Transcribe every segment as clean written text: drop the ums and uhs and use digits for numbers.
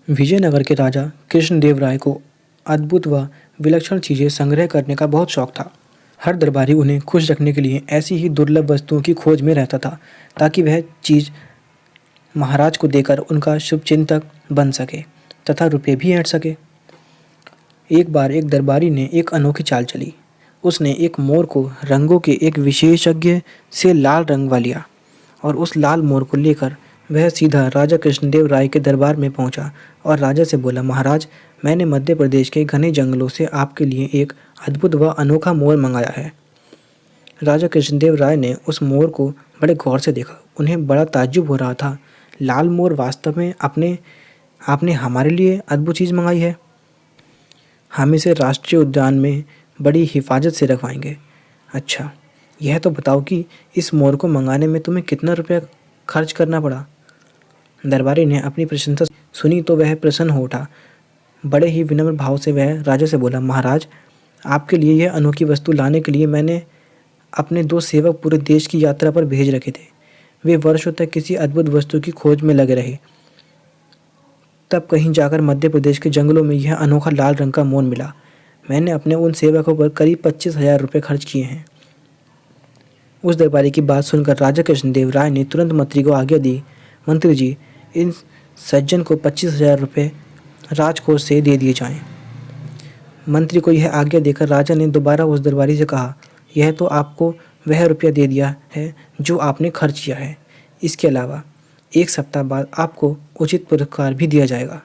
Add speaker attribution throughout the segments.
Speaker 1: विजयनगर के राजा कृष्णदेव राय को अद्भुत व विलक्षण चीज़ें संग्रह करने का बहुत शौक था। हर दरबारी उन्हें खुश रखने के लिए ऐसी ही दुर्लभ वस्तुओं की खोज में रहता था ताकि वह चीज़ महाराज को देकर उनका शुभचिंतक बन सके तथा रुपये भी ऐंठ सके। एक बार एक दरबारी ने एक अनोखी चाल चली। उसने एक मोर को रंगों के एक विशेषज्ञ से लाल रंगवा लिया और उस लाल मोर को लेकर वह सीधा राजा कृष्णदेव राय के दरबार में पहुंचा और राजा से बोला, महाराज, मैंने मध्य प्रदेश के घने जंगलों से आपके लिए एक अद्भुत व अनोखा मोर मंगाया है। राजा कृष्णदेव राय ने उस मोर को बड़े गौर से देखा। उन्हें बड़ा ताज्जुब हो रहा था। लाल मोर वास्तव में आपने हमारे लिए अद्भुत चीज़ मंगाई है। हम इसे राष्ट्रीय उद्यान में बड़ी हिफाजत से रखवाएंगे। अच्छा, यह तो बताओ कि इस मोर को मंगाने में तुम्हें कितना रुपया खर्च करना पड़ा। दरबारी ने अपनी प्रशंसा सुनी तो वह प्रसन्न हो उठा। बड़े ही विनम्र भाव से वह राजा से बोला, महाराज, आपके लिए यह अनोखी वस्तु लाने के लिए मैंने अपने 2 सेवक पूरे देश की यात्रा पर भेज रखे थे। वे वर्षों तक किसी अद्भुत वस्तु की खोज में लगे रहे। तब कहीं जाकर मध्य प्रदेश के जंगलों में यह अनोखा लाल रंग का मोर मिला। मैंने अपने उन सेवकों पर करीब 25,000 रुपये खर्च किए हैं। उस दरबारी की बात सुनकर राजा कृष्णदेव राय ने तुरंत मंत्री को आज्ञा दी, मंत्री जी, इन सज्जन को 25,000 रुपये राजकोष से दे दिए जाएं। मंत्री को यह आज्ञा देकर राजा ने दोबारा उस दरबारी से कहा, यह तो आपको वह रुपया दे दिया है जो आपने खर्च किया है। इसके अलावा 1 सप्ताह बाद आपको उचित पुरस्कार भी दिया जाएगा।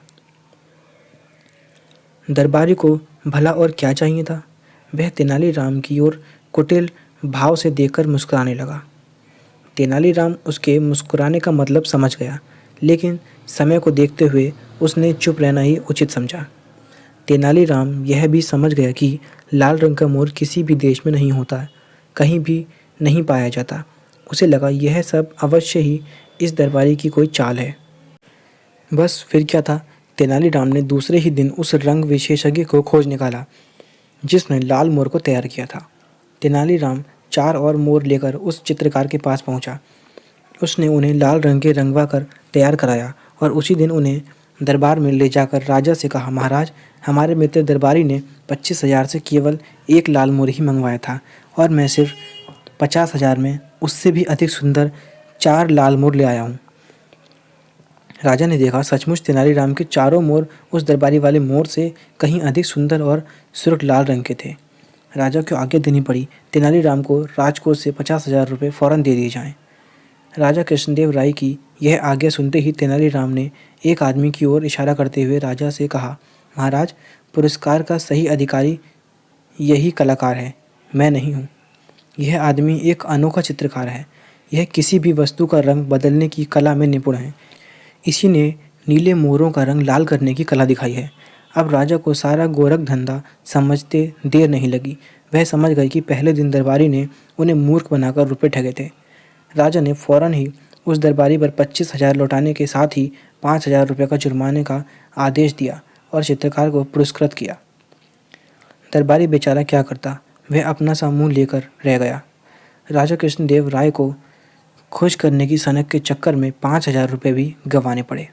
Speaker 1: दरबारी को भला और क्या चाहिए था। वह तेनालीराम की ओर कुटिल भाव से देखकर मुस्कुराने लगा। तेनालीराम उसके मुस्कुराने का मतलब समझ गया, लेकिन समय को देखते हुए उसने चुप रहना ही उचित समझा। तेनालीराम यह भी समझ गया कि लाल रंग का मोर किसी भी देश में नहीं होता, कहीं भी नहीं पाया जाता। उसे लगा यह सब अवश्य ही इस दरबारी की कोई चाल है। बस फिर क्या था, तेनालीराम ने दूसरे ही दिन उस रंग विशेषज्ञ को खोज निकाला जिसने लाल मोर को तैयार किया था। तेनालीराम 4 और मोर लेकर उस चित्रकार के पास पहुंचा। उसने उन्हें लाल रंग के रंगवा कर तैयार कराया और उसी दिन उन्हें दरबार में ले जाकर राजा से कहा, महाराज, हमारे मित्र दरबारी ने 25,000 से केवल एक लाल मोर ही मंगवाया था और मैं सिर्फ 50,000 में उससे भी अधिक सुंदर 4 लाल मोर ले आया हूँ। राजा ने देखा सचमुच तेनालीराम के चारों मोर उस दरबारी वाले मोर से कहीं अधिक सुंदर और सुर्ख लाल रंग के थे। राजा को आज्ञा देनी पड़ी, तेनालीराम को राजकोष से 50,000 रुपये फौरन दे दिए जाएं। राजा कृष्णदेव राय की यह आज्ञा सुनते ही तेनालीराम ने एक आदमी की ओर इशारा करते हुए राजा से कहा, महाराज, पुरस्कार का सही अधिकारी यही कलाकार है, मैं नहीं हूँ। यह आदमी एक अनोखा चित्रकार है। यह किसी भी वस्तु का रंग बदलने की कला में निपुण है। इसी ने नीले मोरों का रंग लाल करने की कला दिखाई है। अब राजा को सारा गोरख धंधा समझते देर नहीं लगी। वह समझ गए कि पहले दिन दरबारी ने उन्हें मूर्ख बनाकर रुपये ठगे थे। राजा ने फौरन ही उस दरबारी पर 25,000 लौटाने के साथ ही 5,000 रुपये का जुर्माने का आदेश दिया और चित्रकार को पुरस्कृत किया। दरबारी बेचारा क्या करता, वह अपना सा मुँह लेकर रह गया। राजा कृष्णदेव राय को खुश करने की सनक के चक्कर में 5,000 रुपये भी गंवाने पड़े।